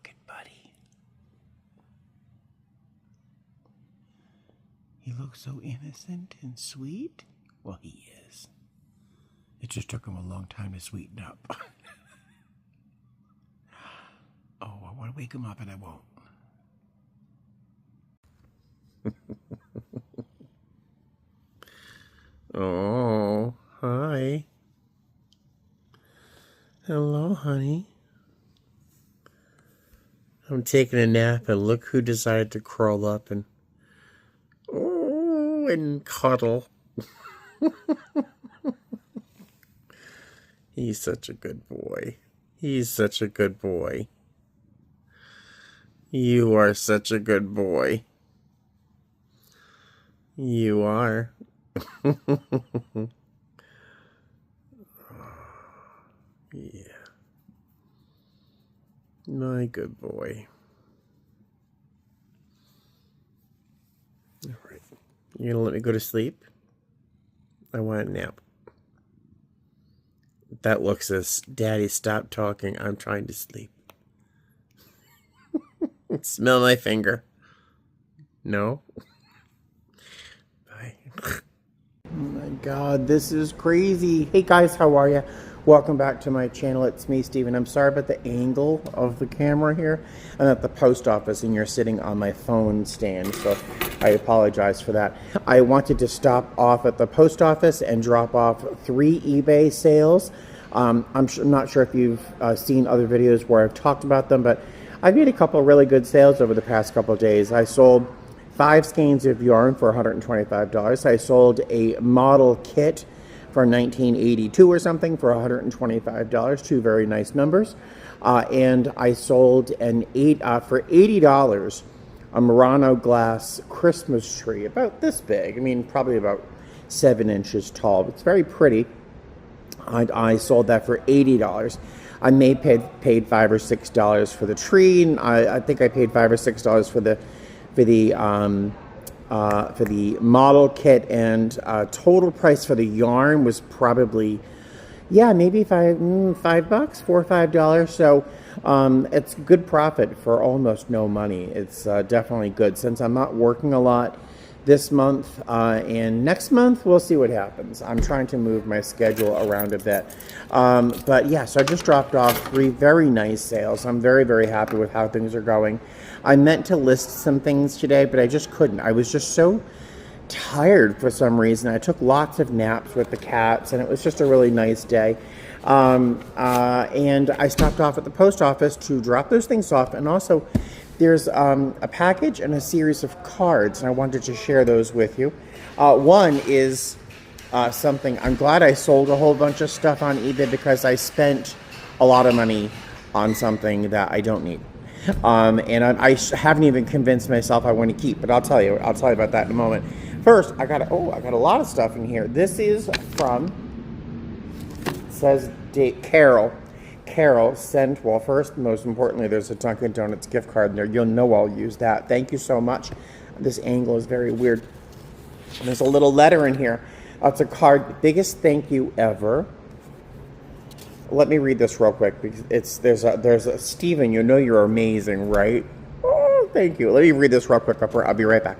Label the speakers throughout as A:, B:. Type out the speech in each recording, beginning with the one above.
A: Look at Buddy. He looks so innocent and sweet. Well, he is. It just took him a long time to sweeten up. Oh, I want to wake him up and I won't. Oh, hi. Hello, honey. I'm taking a nap and look who decided to crawl up and cuddle. He's such a good boy. He's such a good boy. You are such a good boy. You are. Yeah. My good boy. All right. You gonna let me go to sleep? I want a nap. That looks as Daddy, stop talking. I'm trying to sleep. Smell my finger. No? Bye. Oh my God, this is crazy. Hey guys, how are you? Welcome back to my channel. It's me, Steven. I'm sorry about the angle of the camera here. I'm at the post office and you're sitting on my phone stand, so I apologize for that. I wanted to stop off at the post office and drop off 3 eBay sales. I'm not sure if you've seen other videos where I've talked about them, but I've made a couple of really good sales over the past couple of days. I sold 5 skeins of yarn for $125. I sold a model kit for 1982 or something for $125. 2 very nice numbers. And I sold for $80 a Murano glass Christmas tree, about this big. I mean, probably about 7 inches tall. It's very pretty. I sold that for $80. I may paid $5 or $6 for the tree, and I think I paid $5 or $6 for the model kit, and total price for the yarn was probably, yeah, maybe $5, $4 or $5. So it's good profit for almost no money. It's definitely good since I'm not working a lot this month, and next month we'll see what happens. I'm trying to move my schedule around a bit, but yeah, so I just dropped off 3 very nice sales. I'm very, very happy with how things are going. I meant to list some things today, but I just couldn't. I was just so tired for some reason. I took lots of naps with the cats, and it was just a really nice day. And I stopped off at the post office to drop those things off, and also there's a package and a series of cards, and I wanted to share those with you. One is something, I'm glad I sold a whole bunch of stuff on eBay because I spent a lot of money on something that I don't need. And I haven't even convinced myself I want to keep, but I'll tell you about that in a moment. First, I got a lot of stuff in here. This is from, it says date, Carol sent, well, first, most importantly, there's a Dunkin' Donuts gift card in there. You'll know I'll use that. Thank you so much. This angle is very weird. And there's a little letter in here. It's a card, biggest thank you ever. Let me read this real quick because there's a Steven, you know you're amazing, right? Oh, thank you. Let me read this real quick. I'll be right back.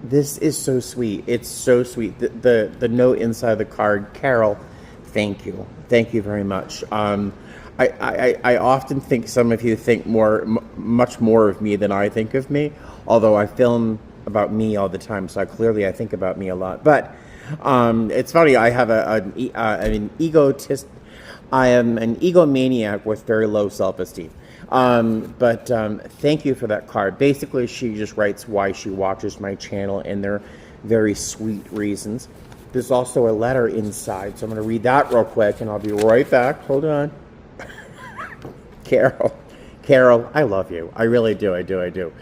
A: This is so sweet. It's so sweet. The note inside the card, Carol, thank you. Thank you very much. I often think some of you think much more of me than I think of me, although I film about me all the time, so clearly I think about me a lot. But it's funny, I have an egotist. I am an egomaniac with very low self-esteem. But thank you for that card. Basically, she just writes why she watches my channel, and they're very sweet reasons. There's also a letter inside, so I'm going to read that real quick, and I'll be right back. Hold on. Carol, I love you. I really do. I do.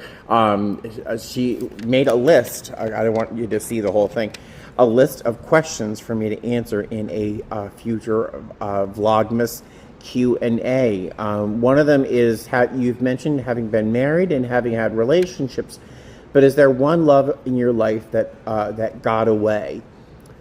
A: She made a list. I don't want you to see the whole thing. A list of questions for me to answer in a future Vlogmas Q&A. One of them is, you've mentioned having been married and having had relationships, but is there one love in your life that got away?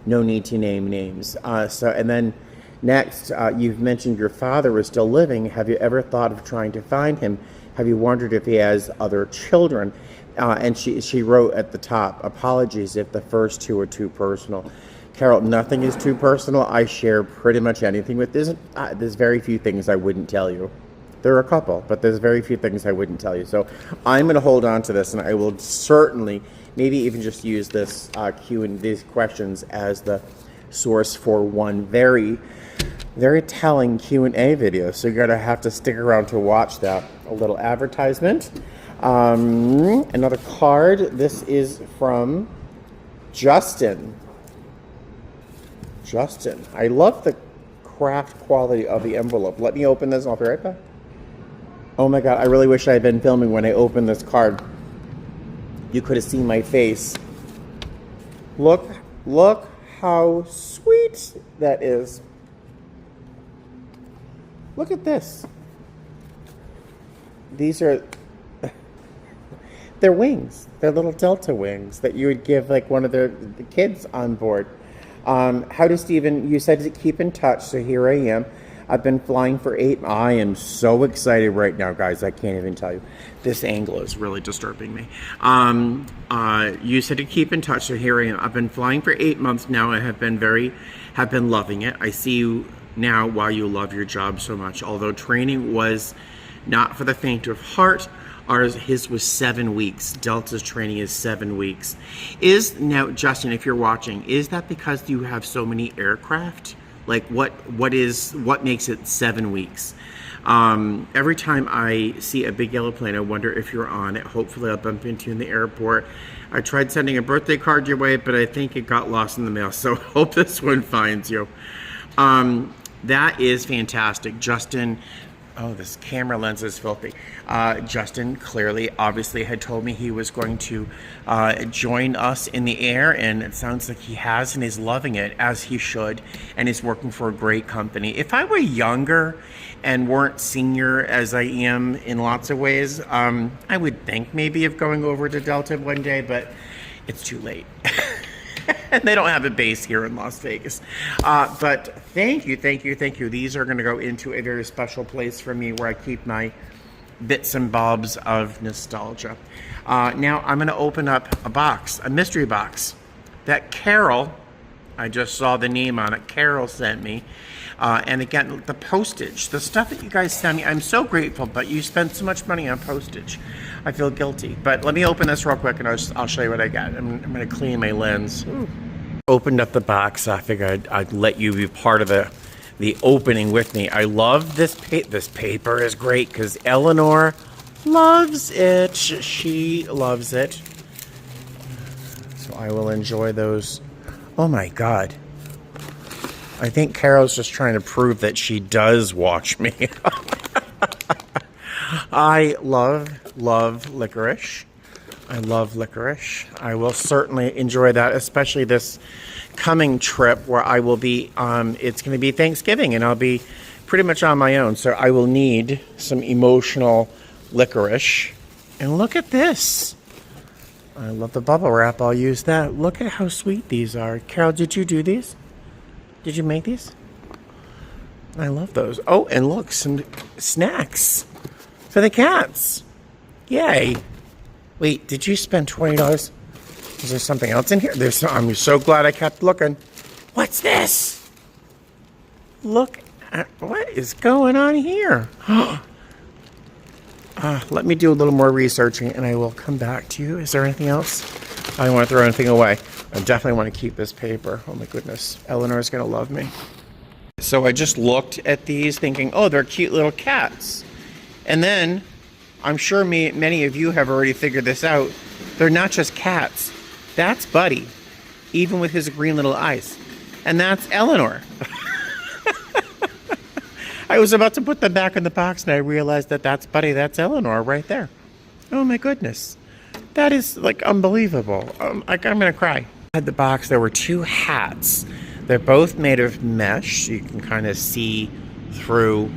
A: No need to name names. And then Next, you've mentioned your father is still living. Have you ever thought of trying to find him? Have you wondered if he has other children? And she wrote at the top, apologies if the first two are too personal. Carol, nothing is too personal. I share pretty much anything with this. There's very few things I wouldn't tell you. There are a couple, but there's very few things I wouldn't tell you. So I'm going to hold on to this, and I will certainly, maybe even just use this these questions as the source for one very, very telling Q&A video. So you're going to have to stick around to watch that. A little advertisement. Another card. This is from Justin. Justin, I love the craft quality of the envelope. Let me open this and I'll be right back. Oh my God, I really wish I had been filming when I opened this card. You could have seen my face. Look how sweet that is. Look at this. These are, they're wings. They're little Delta wings that you would give like one of the kids on board. How does Stephen, you said to keep in touch, so here I am. I've been flying for 8, I am so excited right now, guys, I can't even tell you. This angle is really disturbing me. You said to keep in touch, so here I am. I've been flying for 8 months now, I have been loving it. I see you now why you love your job so much. Although training was not for the faint of heart, his was 7 weeks. Delta's training is 7 weeks. Now, Justin, if you're watching, is that because you have so many aircraft? Like what makes it 7 weeks? Every time I see a big yellow plane, I wonder if you're on it. Hopefully I'll bump into you in the airport. I tried sending a birthday card your way, but I think it got lost in the mail. So hope this one finds you. That is fantastic. Justin, oh, this camera lens is filthy. Justin clearly, obviously, had told me he was going to join us in the air, and it sounds like he has and is loving it, as he should, and is working for a great company. If I were younger and weren't senior as I am in lots of ways, I would think maybe of going over to Delta one day, but it's too late. And they don't have a base here in Las Vegas. But thank you. These are going to go into a very special place for me where I keep my bits and bobs of nostalgia. Now I'm going to open up a box, a mystery box that Carol, I just saw the name on it, Carol sent me. And again, the postage, the stuff that you guys send me, I'm so grateful, but you spend so much money on postage. I feel guilty. But let me open this real quick and I'll show you what I got. I'm going to clean my lens. Ooh. Opened up the box. I figured I'd let you be part of the opening with me. I love this this paper is great because Eleanor loves it. She loves it. So I will enjoy those. Oh my God. I think Carol's just trying to prove that she does watch me. I love licorice. I love licorice. I will certainly enjoy that, especially this coming trip where I will be, it's going to be Thanksgiving and I'll be pretty much on my own. So I will need some emotional licorice. And look at this. I love the bubble wrap. I'll use that. Look at how sweet these are. Carol, did you do these? Did you make these? I love those. Oh, and look, some snacks for the cats. Yay. Wait, did you spend $20? Is there something else in here? I'm so glad I kept looking. What's this? Look at what is going on here. Let me do a little more researching and I will come back to you. Is there anything else? I don't want to throw anything away. I definitely want to keep this paper. Oh my goodness. Eleanor's going to love me. So I just looked at these thinking, oh, they're cute little cats. And then I'm sure many of you have already figured this out. They're not just cats. That's Buddy, even with his green little eyes. And that's Eleanor. I was about to put them back in the box and I realized that that's Buddy, that's Eleanor right there. Oh my goodness. That is like unbelievable. I'm gonna cry. I had the box, there were 2 hats. They're both made of mesh, so you can kind of see through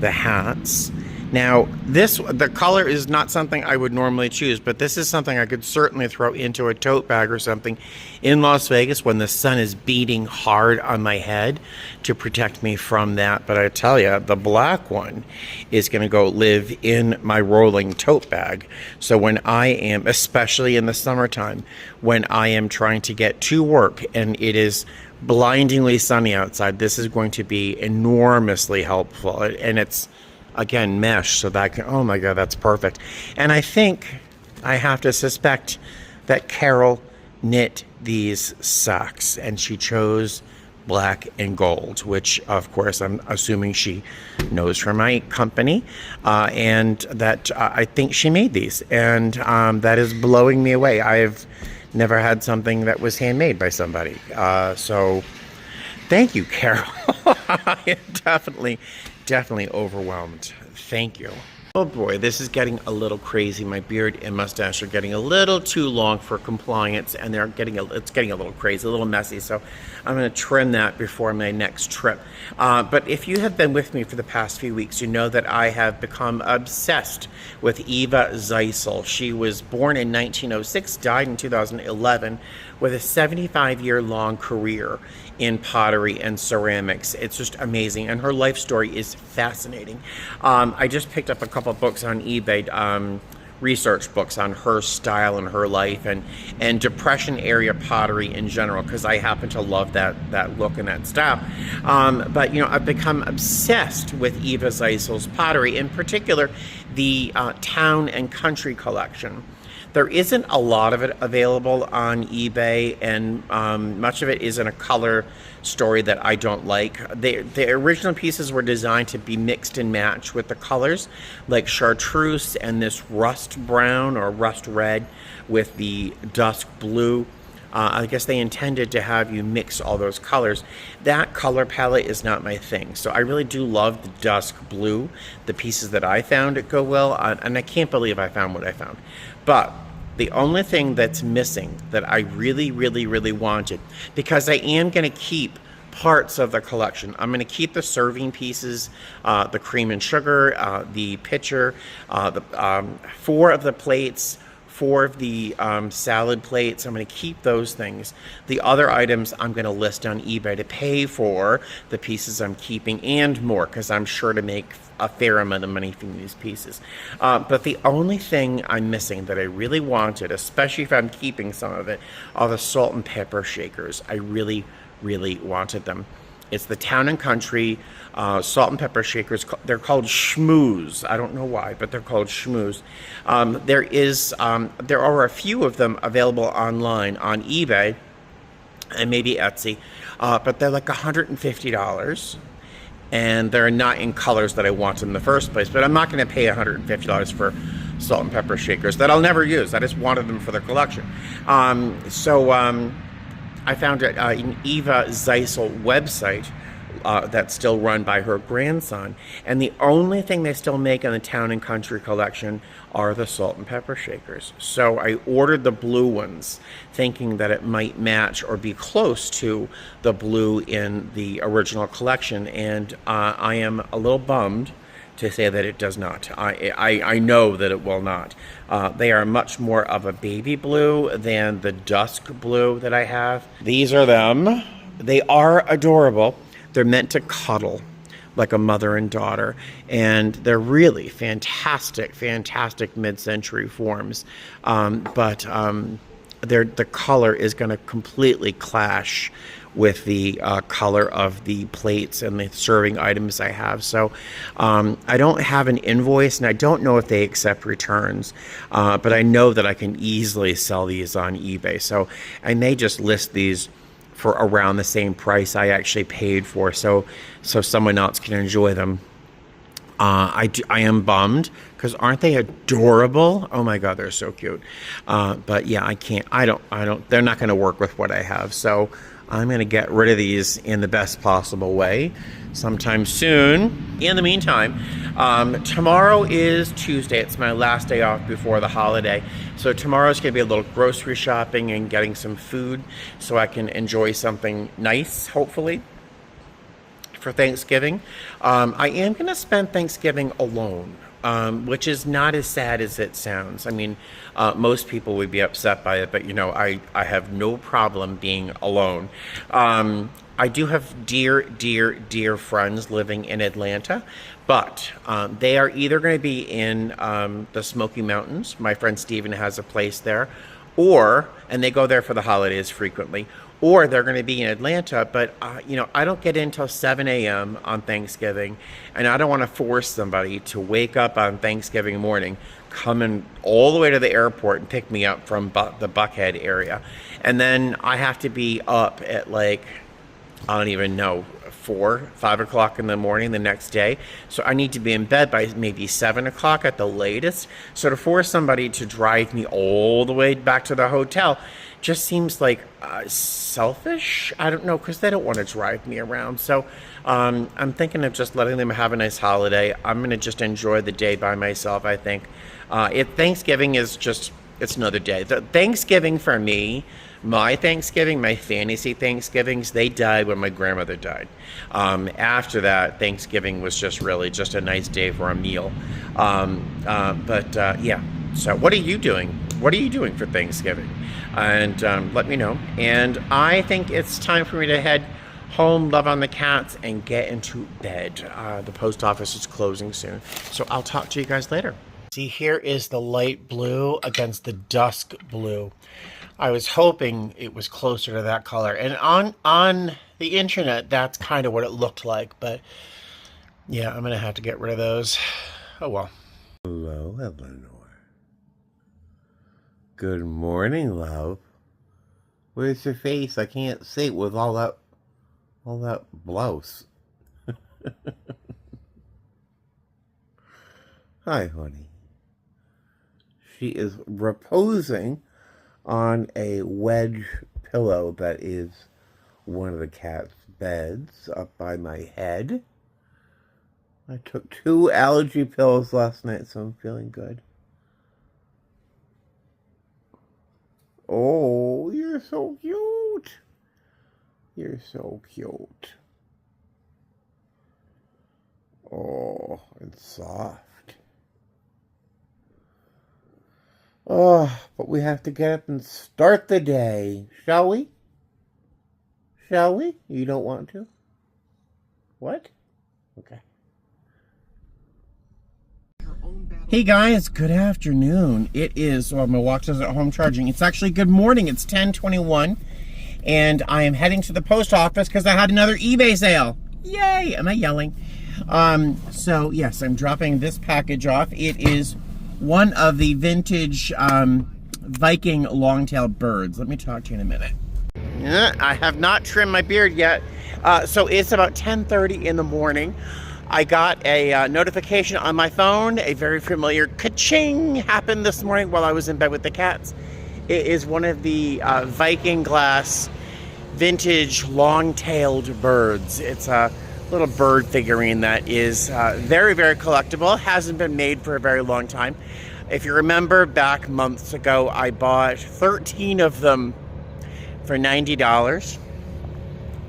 A: the hats. Now, the color is not something I would normally choose, but this is something I could certainly throw into a tote bag or something in Las Vegas when the sun is beating hard on my head to protect me from that. But I tell you, the black one is going to go live in my rolling tote bag. So when I am, especially in the summertime, when I am trying to get to work and it is blindingly sunny outside, this is going to be enormously helpful. And it's, again, mesh, so that can, oh my God, that's perfect. And I think, I have to suspect that Carol knit these socks and she chose black and gold, which of course I'm assuming she knows from my company, and that I think she made these, and that is blowing me away. I've never had something that was handmade by somebody, so thank you, Carol. I am definitely overwhelmed. Thank you. Oh boy, this is getting a little crazy. My beard and mustache are getting a little too long for compliance, and it's getting a little crazy, a little messy. So I'm going to trim that before my next trip. But if you have been with me for the past few weeks, you know that I have become obsessed with Eva Zeisel. She was born in 1906, died in 2011, with a 75-year-long career in pottery and ceramics. It's just amazing, and her life story is fascinating. I just picked up a couple books on eBay, research books on her style and her life, and Depression area pottery in general, because I happen to love that look and that style. But you know, I've become obsessed with Eva Zeisel's pottery, in particular the Town and Country collection. There isn't a lot of it available on eBay, and much of it is in a color story that I don't like. The original pieces were designed to be mixed and matched with the colors, like chartreuse and this rust brown or rust red with the dusk blue. I guess they intended to have you mix all those colors. That color palette is not my thing. So I really do love the dusk blue, the pieces that I found at Goodwill, and I can't believe I found what I found. But the only thing that's missing that I really, really, really wanted, because I am going to keep parts of the collection. I'm going to keep the serving pieces, the cream and sugar, the pitcher, the 4 of the plates, 4 of the salad plates. I'm going to keep those things. The other items I'm going to list on eBay to pay for the pieces I'm keeping and more, because I'm sure to make a fair amount of money from these pieces. But the only thing I'm missing that I really wanted, especially if I'm keeping some of it, are the salt and pepper shakers. I really, really wanted them. It's the Town and Country salt and pepper shakers. They're called schmooze. I don't know why, but they're called schmooze. There are a few of them available online on eBay and maybe Etsy, but they're like $150. And they're not in colors that I want in the first place. But I'm not going to pay $150 for salt and pepper shakers that I'll never use. I just wanted them for the collection. So I found an Eva Zeisel website that's still run by her grandson. And the only thing they still make in the Town and Country collection are the salt and pepper shakers. So I ordered the blue ones, thinking that it might match or be close to the blue in the original collection. And I am a little bummed to say that it does not. I know that it will not. They are much more of a baby blue than the dusk blue that I have. These are them. They are adorable. They're meant to cuddle like a mother and daughter, and they're really fantastic mid-century forms. But the color is going to completely clash with the color of the plates and the serving items I have. So I don't have an invoice, and I don't know if they accept returns, but I know that I can easily sell these on eBay. So I may just list these for around the same price I actually paid for, so someone else can enjoy them. I am bummed, because aren't they adorable? Oh my God, they're so cute. But yeah, I don't, they're not going to work with what I have. So I'm going to get rid of these in the best possible way sometime soon. In the meantime, tomorrow is Tuesday. It's my last day off before the holiday. So tomorrow's going to be a little grocery shopping and getting some food so I can enjoy something nice, hopefully, for Thanksgiving. I am going to spend Thanksgiving alone. which is not as sad as it sounds. I mean, most people would be upset by it, but you know, I have no problem being alone. I do have dear friends living in Atlanta, but they are either going to be in the Smoky Mountains. My friend Steven has a place there, and they go there for the holidays frequently, or they're going to be in Atlanta. But you know, I don't get in until 7 a.m. on Thanksgiving, and I don't want to force somebody to wake up on Thanksgiving morning, coming all the way to the airport and pick me up from the Buckhead area, and then I have to be up at like, I don't even know, 5 o'clock in the morning the next day. So I need to be in bed by maybe 7 o'clock at the latest. So to force somebody to drive me all the way back to the hotel just seems like selfish. I don't know, because they don't want to drive me around. So I'm thinking of just letting them have a nice holiday. I'm going to just enjoy the day by myself, I think. Thanksgiving is just, it's another day. The Thanksgiving for me, my Thanksgiving, my fantasy Thanksgivings, they died when my grandmother died. After that, Thanksgiving was just really just a nice day for a meal. Yeah. So what are you doing? What are you doing for Thanksgiving? And let me know. And I think it's time for me to head home, love on the cats, and get into bed. The post office is closing soon. So I'll talk to you guys later. See, here is the light blue against the dusk blue. I was hoping it was closer to that color. And on the internet, that's kind of what it looked like. But yeah, I'm going to have to get rid of those. Oh, well. Hello, Eleanor. Good morning, love. Where's your face? I can't see it with all that blouse. Hi, honey. She is reposing on a wedge pillow that is one of the cat's beds up by my head. I took 2 allergy pills last night, so I'm feeling good. Oh, you're so cute. You're so cute. Oh, and soft. Oh, but we have to get up and start the day, shall we? Shall we? You don't want to? What? Okay. Hey guys, good afternoon. It is, well, my watch is at home charging. It's actually good morning. It's 10:21, and I am heading to the post office because I had another eBay sale. Yay! Am I yelling? So yes, I'm dropping this package off. It is one of the vintage Viking long-tailed birds. Let me talk to you in a minute. Yeah, I have not trimmed my beard yet. So it's about 10:30 in the morning. I got a notification on my phone. A very familiar ka-ching happened this morning while I was in bed with the cats. It is one of the Viking glass vintage long-tailed birds. It's a little bird figurine that is very, very collectible. Hasn't been made for a very long time. If you remember back months ago, I bought 13 of them for $90.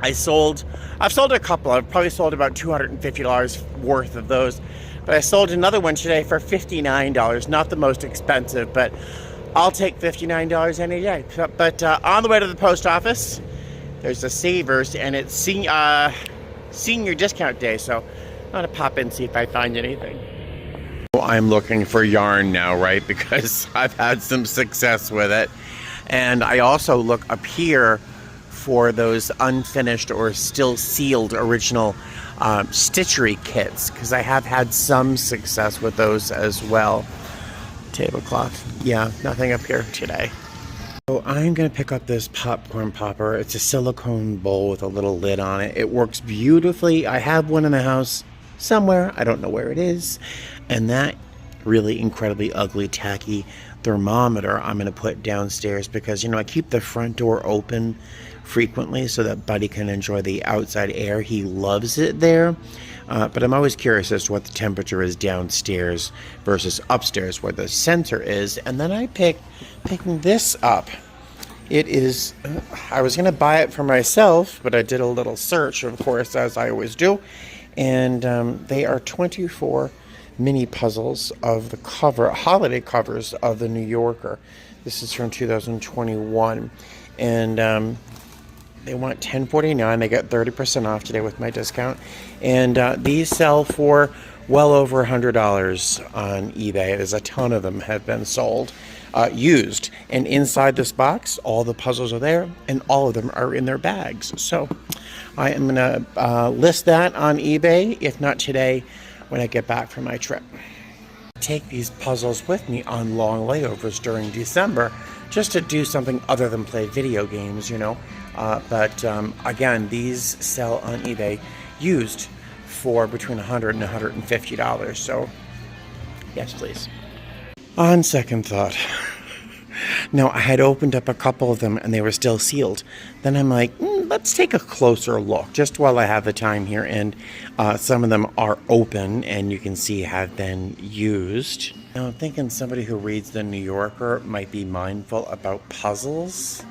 A: I've sold a couple. I've probably sold about $250 worth of those. But I sold another one today for $59. Not the most expensive, but I'll take $59 any day. But on the way to the post office, there's a Savers, and it's senior discount day, so I'm gonna pop in and see if I find anything. I'm looking for yarn now, right? Because I've had some success with it. And I also look up here for those unfinished or still sealed original stitchery kits, because I have had some success with those as well. Tablecloth. Yeah, nothing up here today. So I'm going to pick up this popcorn popper. It's a silicone bowl with a little lid on it. It works beautifully. I have one in the house somewhere. I don't know where it is. And that really incredibly ugly, tacky thermometer I'm going to put downstairs because, you know, I keep the front door open frequently so that Buddy can enjoy the outside air. He loves it there. But I'm always curious as to what the temperature is downstairs versus upstairs where the sensor is. And then I picking this up. It is, I was going to buy it for myself, but I did a little search, of course, as I always do. And they are $24 mini puzzles of the holiday covers of the New Yorker. This is from 2021, and they want $10.49. They got 30% off today with my discount, and these sell for well over $100 on eBay. There's a ton of them have been sold, used, and inside this box, all the puzzles are there, and all of them are in their bags. So I am going to list that on eBay, if not today, when I get back from my trip. Take these puzzles with me on long layovers during December, just to do something other than play video games, you know. But again, these sell on eBay used for between $100 and $150. So yes, please. On second thought, now I had opened up a couple of them and they were still sealed. Then I'm like, let's take a closer look just while I have the time here. And some of them are open and you can see have been used. Now I'm thinking somebody who reads the New Yorker might be mindful about puzzles.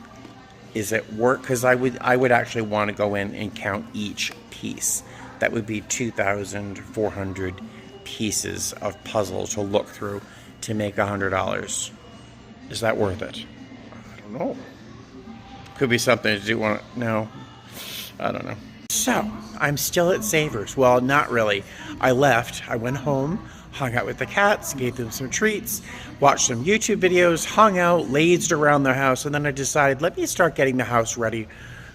A: Is it work? Because I would actually want to go in and count each piece. That would be 2,400 pieces of puzzle to look through to make $100. Is that worth it? I don't know. Could be something to do. No, I don't know. So I'm still at Savers. Well, not really. I left. I went home, hung out with the cats, gave them some treats, watched some YouTube videos, hung out, lazed around the house, and then I decided, let me start getting the house ready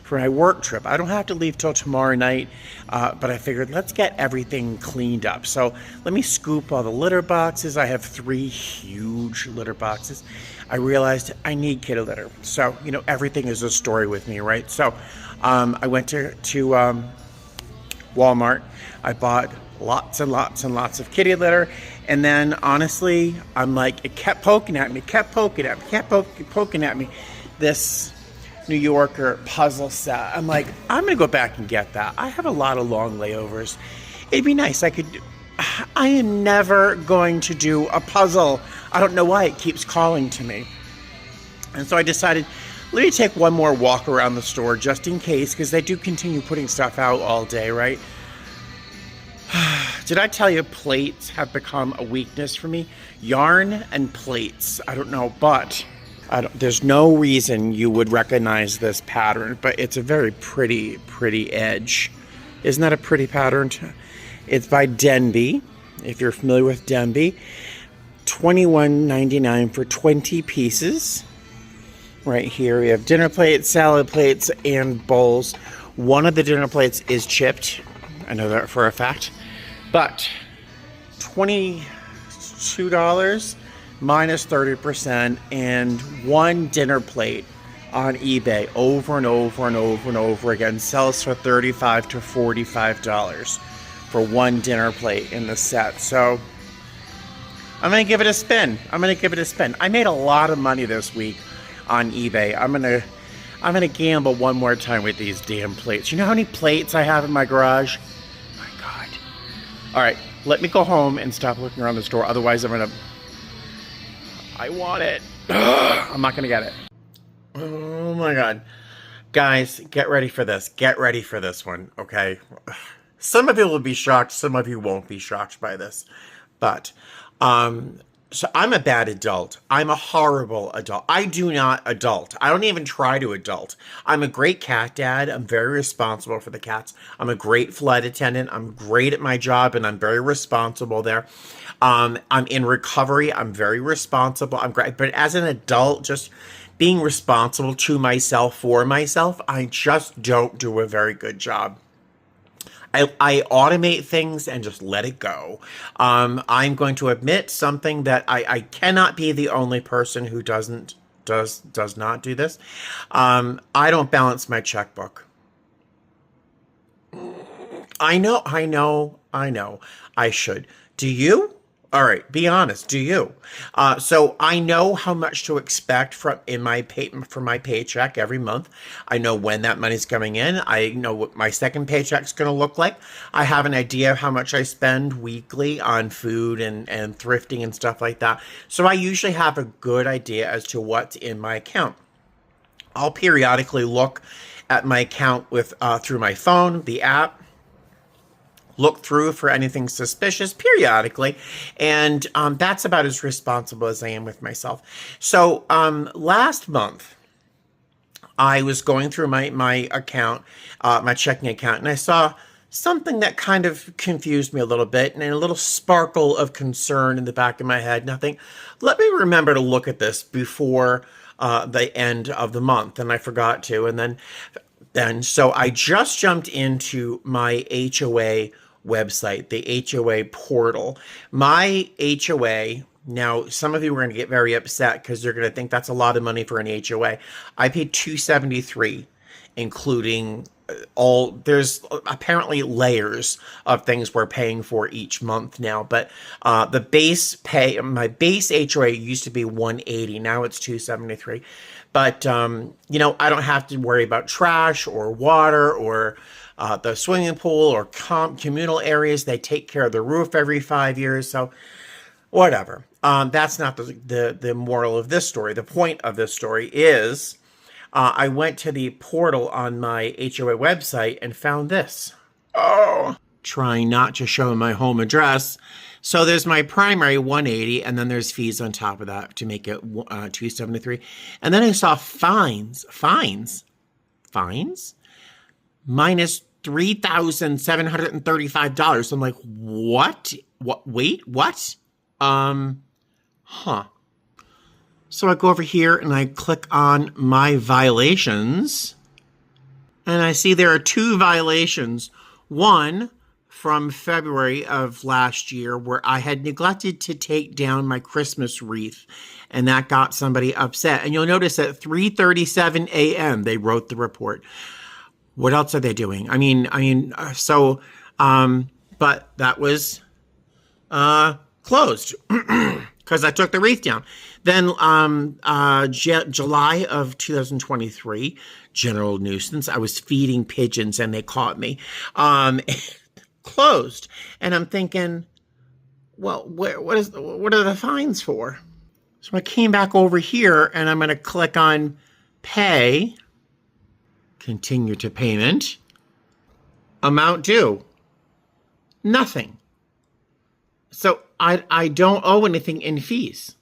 A: for my work trip. I don't have to leave till tomorrow night, but I figured let's get everything cleaned up. So let me scoop all the litter boxes. I have 3 huge litter boxes. I realized I need kitty litter. So, you know, everything is a story with me, right? So I went to Walmart. I bought lots and lots and lots of kitty litter. And then, honestly, I'm like, it kept poking at me, kept poking at me. This New Yorker puzzle set. I'm like, I'm going to go back and get that. I have a lot of long layovers. It'd be nice. I am never going to do a puzzle. I don't know why it keeps calling to me. And so I decided, let me take one more walk around the store just in case, because they do continue putting stuff out all day, right? Did I tell you plates have become a weakness for me? Yarn and plates. I don't know, but there's no reason you would recognize this pattern, but it's a very pretty edge. Isn't that a pretty pattern? It's by Denby, if you're familiar with Denby. $21.99 for 20 pieces. Right here we have dinner plates, salad plates, and bowls. One of the dinner plates is chipped. I know that for a fact. But $22 minus 30%, and one dinner plate on eBay over and over and over and over again sells for $35 to $45 for one dinner plate in the set. So I'm going to give it a spin. I made a lot of money this week on eBay. I'm going to gamble one more time with these damn plates. You know how many plates I have in my garage? Oh my God. All right, let me go home and stop looking around the store. Otherwise, I want it. I'm not going to get it. Oh my God. Guys, get ready for this. Get ready for this one, okay? Some of you will be shocked. Some of you won't be shocked by this. But, so I'm a bad adult. I'm a horrible adult. I do not adult. I don't even try to adult. I'm a great cat dad. I'm very responsible for the cats. I'm a great flight attendant. I'm great at my job, and I'm very responsible there. I'm in recovery. I'm very responsible. I'm great. But as an adult, just being responsible to myself, for myself, I just don't do a very good job. I automate things and just let it go. I'm going to admit something that I cannot be the only person who does not do this. I don't balance my checkbook. I know. I should. Do you? All right, be honest. Do you? So I know how much to expect from my paycheck every month. I know when that money's coming in. I know what my second paycheck's going to look like. I have an idea of how much I spend weekly on food and thrifting and stuff like that. So I usually have a good idea as to what's in my account. I'll periodically look at my account with through my phone, the app. look through for anything suspicious periodically, and that's about as responsible as I am with myself. So last month, I was going through my account, my checking account, and I saw something that kind of confused me a little bit, and a little sparkle of concern in the back of my head. And I think, let me remember to look at this before the end of the month, and I forgot to. And then so I just jumped into my HOA website, the HOA portal. My HOA, now some of you are going to get very upset because they're going to think that's a lot of money for an HOA. I paid $273, including there's apparently layers of things we're paying for each month now, but the base pay, my base HOA used to be $180, now it's $273. But you know, I don't have to worry about trash or water or the swimming pool or communal areas. They take care of the roof every 5 years, so whatever. That's not the moral of this story. The point of this story is I went to the portal on my HOA website and found this. Oh, trying not to show my home address. So there's my primary 180, and then there's fees on top of that to make it 273. And then I saw fines minus $3,735. I'm like, what? Wait, what? Huh. So I go over here and I click on my violations, and I see there are 2 violations. One from February of last year where I had neglected to take down my Christmas wreath, and that got somebody upset. And you'll notice at 3:37 a.m. they wrote the report. What else are they doing? But that was closed because I took the wreath down. Then July of 2023, general nuisance. I was feeding pigeons and they caught me. Closed. And I'm thinking, well, what are the fines for? So I came back over here and I'm going to click on pay, continue to payment, amount due, nothing. So I don't owe anything in fees.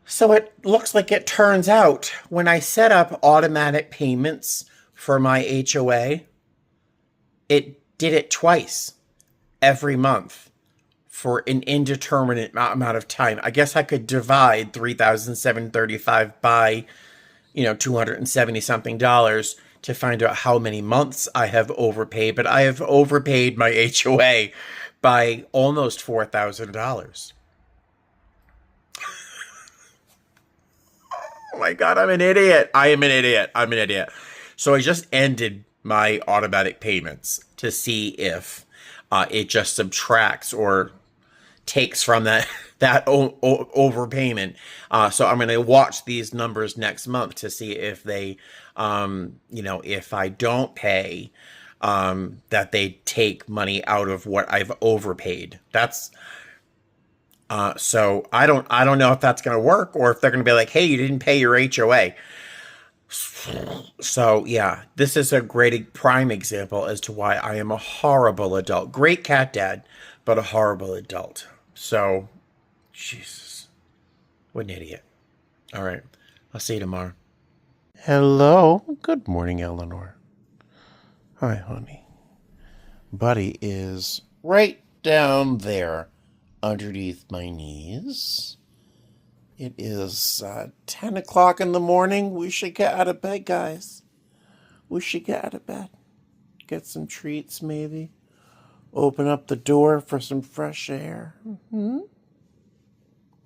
A: So it looks like it turns out when I set up automatic payments for my HOA, it did it twice every month for an indeterminate amount of time. I guess I could divide $3,735 by, $270 something to find out how many months I have overpaid, but I have overpaid my HOA by almost $4,000. Oh my God, I'm an idiot. I am an idiot. I'm an idiot. So I just ended my automatic payments to see if it just subtracts or takes from that overpayment. So I'm going to watch these numbers next month to see if they, if I don't pay, that they take money out of what I've overpaid. That's so I don't know if that's going to work or if they're going to be like, hey, you didn't pay your HOA. So yeah, this is a great prime example as to why I am a horrible adult. Great cat dad, but a horrible adult. So, Jesus, what an idiot. All right, I'll see you tomorrow. Hello. Good morning, Eleanor. Hi, honey. Buddy is right down there underneath my knees. It is 10 o'clock in the morning. We should get out of bed, guys. We should get out of bed. Get some treats, maybe. Open up the door for some fresh air. Mm-hmm.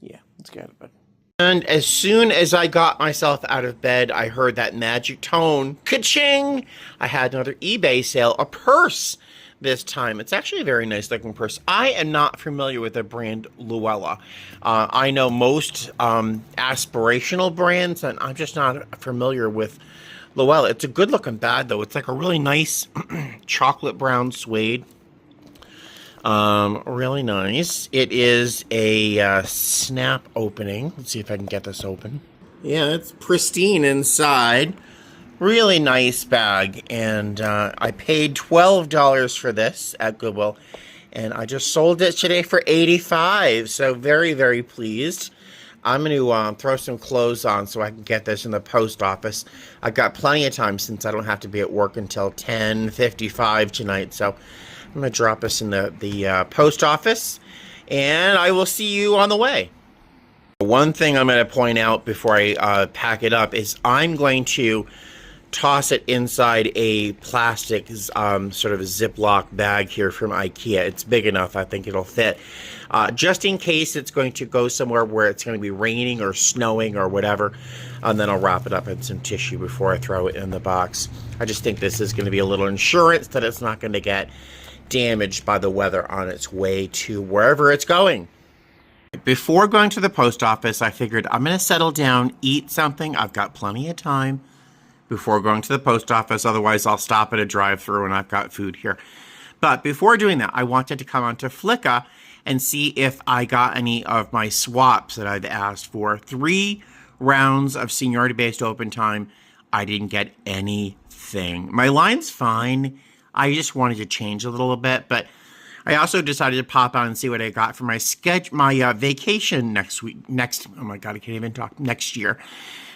A: Yeah, let's get out of bed. And as soon as I got myself out of bed, I heard that magic tone. Ka-ching! I had another eBay sale, a purse this time. It's actually a very nice looking purse. I am not familiar with the brand Luella. I know most aspirational brands, and I'm just not familiar with Luella. It's a good looking bag, though. It's like a really nice chocolate brown suede. Really nice. It is a snap opening. Let's see if I can get this open. Yeah, it's pristine inside. Really nice bag, and I paid $12 for this at Goodwill, and I just sold it today for $85. So very, very pleased. I'm going to throw some clothes on so I can get this in the post office. I've got plenty of time since I don't have to be at work until 10:55 tonight. So I'm going to drop this in the post office, and I will see you on the way. One thing I'm going to point out before I pack it up is I'm going to toss it inside a plastic sort of a Ziploc bag here from IKEA. It's big enough, I think it'll fit. Just in case it's going to go somewhere where it's going to be raining or snowing or whatever, and then I'll wrap it up in some tissue before I throw it in the box. I just think this is going to be a little insurance that it's not going to get damaged by the weather on its way to wherever it's going. Before going to the post office, I figured I'm going to settle down, eat something. I've got plenty of time before going to the post office. Otherwise, I'll stop at a drive-thru and I've got food here. But before doing that, I wanted to come onto Flicka and see if I got any of my swaps that I'd asked for. 3 rounds of seniority-based open time. I didn't get anything. My line's fine. I just wanted to change a little bit, but I also decided to pop out and see what I got for my vacation next oh my God, I can't even talk, next year.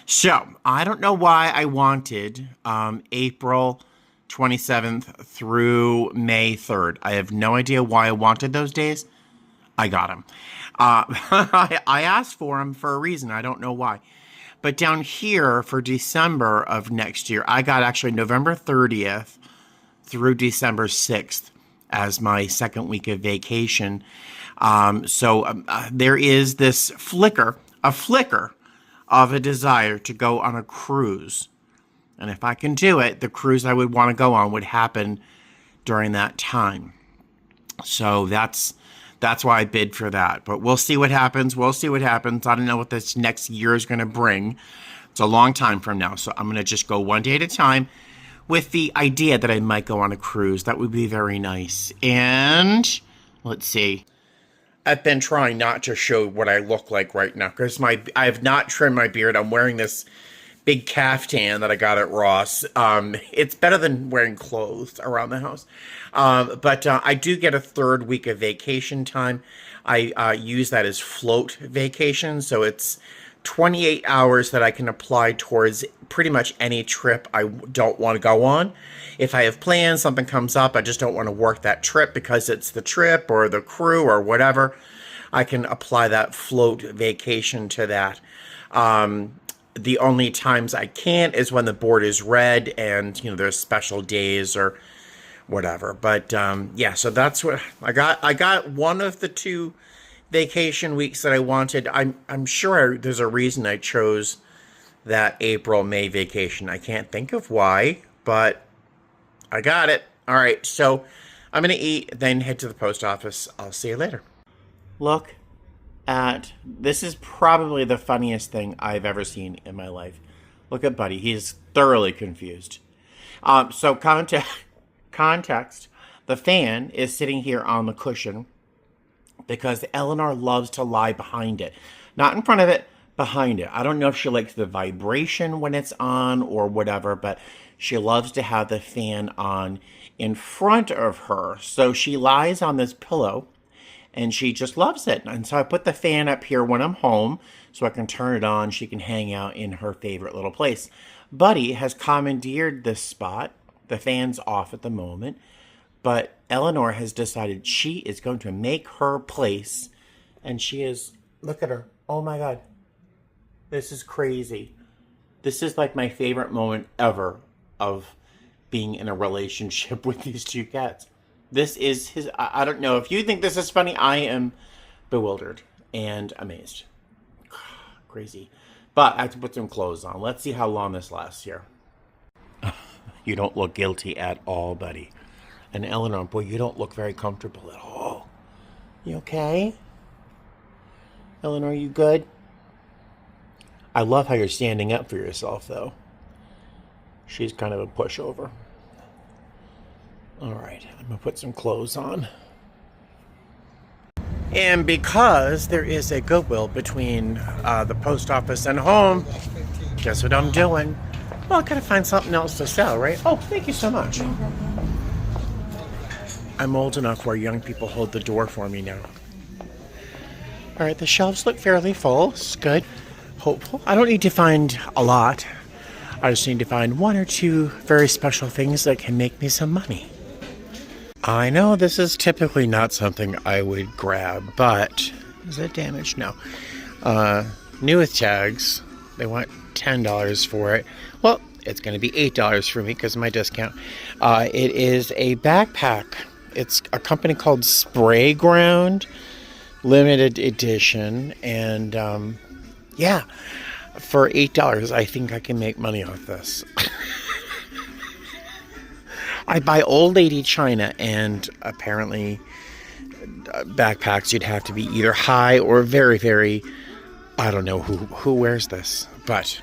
A: So, I don't know why I wanted April 27th through May 3rd. I have no idea why I wanted those days. I got them. I asked for them for a reason. I don't know why. But down here for December of next year, I got actually November 30th through December 6th as my second week of vacation. There is this flicker of a desire to go on a cruise. And if I can do it, the cruise I would want to go on would happen during that time. So that's why I bid for that. But we'll see what happens. I don't know what this next year is going to bring. It's a long time from now. So I'm going to just go one day at a time with the idea that I might go on a cruise. That would be very nice. And let's see. I've been trying not to show what I look like right now because I have not trimmed my beard. I'm wearing this big caftan that I got at Ross. It's better than wearing clothes around the house. But I do get a 3rd week of vacation time. I use that as float vacation. So it's 28 hours that I can apply towards pretty much any trip I don't want to go on. If I have plans, something comes up, I just don't want to work that trip because it's the trip or the crew or whatever, I can apply that float vacation to that. The only times I can't is when the board is red and, there's special days or whatever. But, yeah, so that's what I got. I got one of the 2 vacation weeks that I wanted. I'm sure there's a reason I chose that April-May vacation. I can't think of why, but I got it. All right, so I'm going to eat, then head to the post office. I'll see you later. Look at, this is probably the funniest thing I've ever seen in my life. Look at Buddy. He's thoroughly confused. So context, the fan is sitting here on the cushion because Eleanor loves to lie behind it. Not in front of it, behind it. I don't know if she likes the vibration when it's on or whatever, but she loves to have the fan on in front of her. So she lies on this pillow and she just loves it. And so I put the fan up here when I'm home so I can turn it on. She can hang out in her favorite little place. Buddy has commandeered this spot. The fan's off at the moment, but Eleanor has decided she is going to make her place, and she is, look at her. Oh my God. This is crazy. This is like my favorite moment ever of being in a relationship with these 2 cats. This is his, I don't know. If you think this is funny, I am bewildered and amazed. Crazy. But I have to put some clothes on. Let's see how long this lasts here. You don't look guilty at all, Buddy. And Eleanor, boy, you don't look very comfortable at all. You okay? Eleanor, you good? I love how you're standing up for yourself, though. She's kind of a pushover. All right, I'm going to put some clothes on. And because there is a Goodwill between the post office and home, guess what I'm doing? Well, I gotta find something else to sell, right? Oh, thank you so much. I'm old enough where young people hold the door for me now. All right, the shelves look fairly full. It's good. Hopeful. I don't need to find a lot. I just need to find one or two very special things that can make me some money. I know this is typically not something I would grab, but is it damaged? No. New with tags. They want $10 for it. Well, it's going to be $8 for me because of my discount. It is a backpack. It's a company called Spray Ground, limited edition, and yeah, for $8, I think I can make money off this. I buy old lady china, and apparently backpacks you'd have to be either high or very, very, I don't know who wears this, but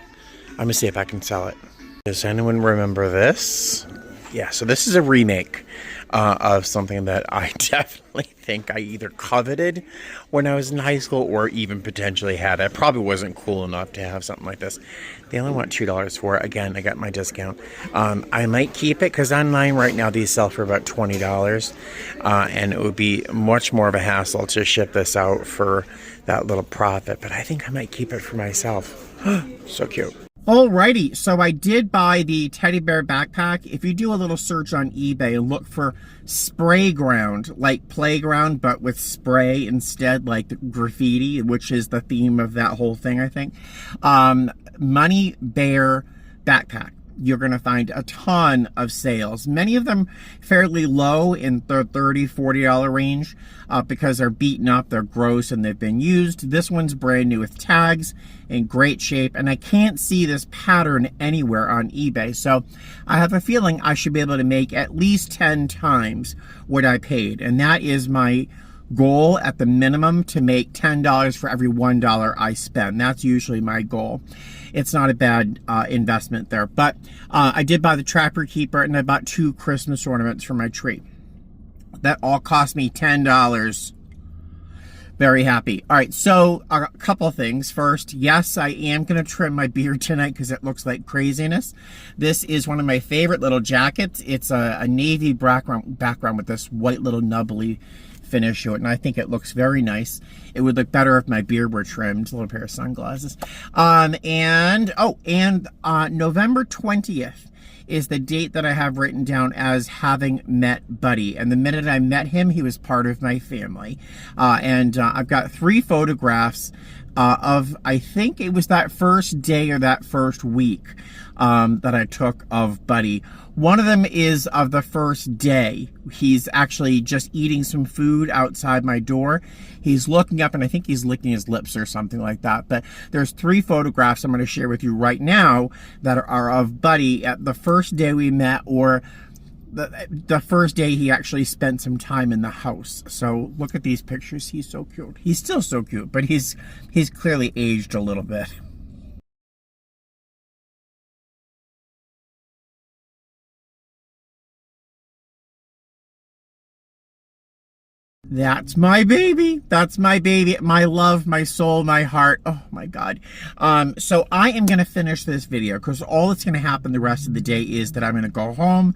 A: I'm gonna see if I can sell it. Does anyone remember this? Yeah, so this is a remake of something that I definitely think I either coveted when I was in high school or even potentially had. I probably wasn't cool enough to have something like this. They only want $2 for it. Again, I got my discount. I might keep it because online right now these sell for about $20. And it would be much more of a hassle to ship this out for that little profit. But I think I might keep it for myself. So cute. Alrighty, so I did buy the teddy bear backpack. If you do a little search on eBay and look for Spray Ground, like playground, but with spray instead, like the graffiti, which is the theme of that whole thing, I think. Money Bear backpack. You're going to find a ton of sales. Many of them fairly low in the $30, $40 range because they're beaten up, they're gross, and they've been used. This one's brand new with tags, in great shape, and I can't see this pattern anywhere on eBay. So I have a feeling I should be able to make at least 10 times what I paid, and that is my goal at the minimum, to make $10 for every $1 I spend. That's usually my goal. It's not a bad investment there. But I did buy the Trapper Keeper, and I bought 2 Christmas ornaments for my tree. That all cost me $10. Very happy. All right, so a couple of things. First, yes, I am going to trim my beard tonight because it looks like craziness. This is one of my favorite little jackets. It's a navy background with this white little nubbly finish to it, and I think it looks very nice. It would look better if my beard were trimmed. A little pair of sunglasses. November 20th is the date that I have written down as having met Buddy. And the minute I met him, he was part of my family. I've got 3 photographs of, I think it was that first day or that first week that I took of Buddy. One of them is of the first day. He's actually just eating some food outside my door. He's looking up, and I think he's licking his lips or something like that. But there's 3 photographs I'm going to share with you right now that are of Buddy at the first day we met, or the first day he actually spent some time in the house. So look at these pictures. He's so cute. He's still so cute, but he's clearly aged a little bit. That's my baby. That's my baby. My love, my soul, my heart. Oh my God. So I am going to finish this video because all that's going to happen the rest of the day is that I'm going to go home,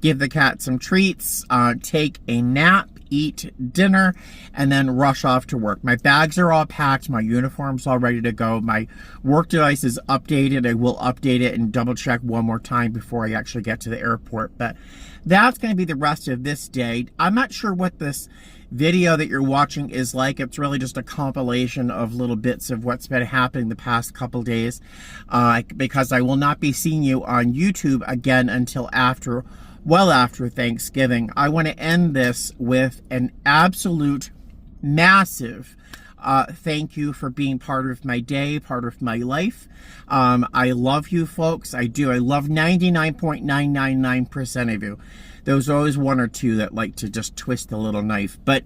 A: give the cat some treats, take a nap, eat dinner, and then rush off to work. My bags are all packed. My uniform's all ready to go. My work device is updated. I will update it and double check one more time before I actually get to the airport. But that's going to be the rest of this day. I'm not sure what this video that you're watching is like. It's really just a compilation of little bits of what's been happening the past couple days, because I will not be seeing you on YouTube again until well after Thanksgiving. I want to end this with an absolute massive thank you for being part of my day, part of my life. I love you folks. I do. I love 99.999% of you. There's always 1 or 2 that like to just twist a little knife. But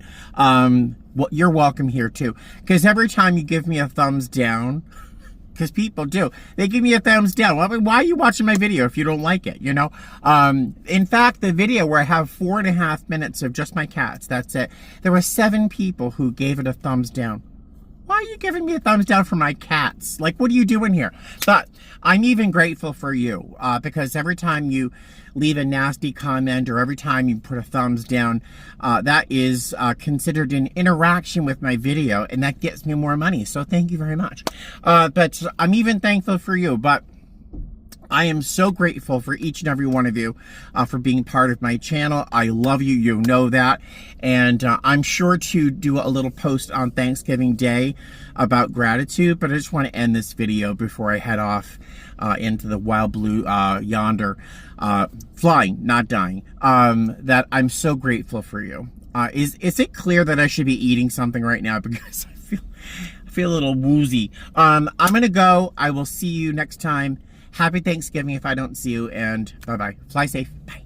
A: you're welcome here too. Because every time you give me a thumbs down, because people do, they give me a thumbs down. Well, why are you watching my video if you don't like it, you know? In fact, the video where I have 4.5 minutes of just my cats, that's it. There were 7 people who gave it a thumbs down. Why are you giving me a thumbs down for my cats? Like, what are you doing here? But I'm even grateful for you because every time you leave a nasty comment or every time you put a thumbs down, that is considered an interaction with my video, and that gets me more money. So thank you very much. But I'm even thankful for you. But I am so grateful for each and every one of you for being part of my channel. I love you, you know that. And I'm sure to do a little post on Thanksgiving Day about gratitude, but I just want to end this video before I head off into the wild blue yonder, flying, not dying, that I'm so grateful for you. Is it clear that I should be eating something right now because I feel a little woozy? I'm going to go. I will see you next time. Happy Thanksgiving if I don't see you, and bye-bye. Fly safe. Bye.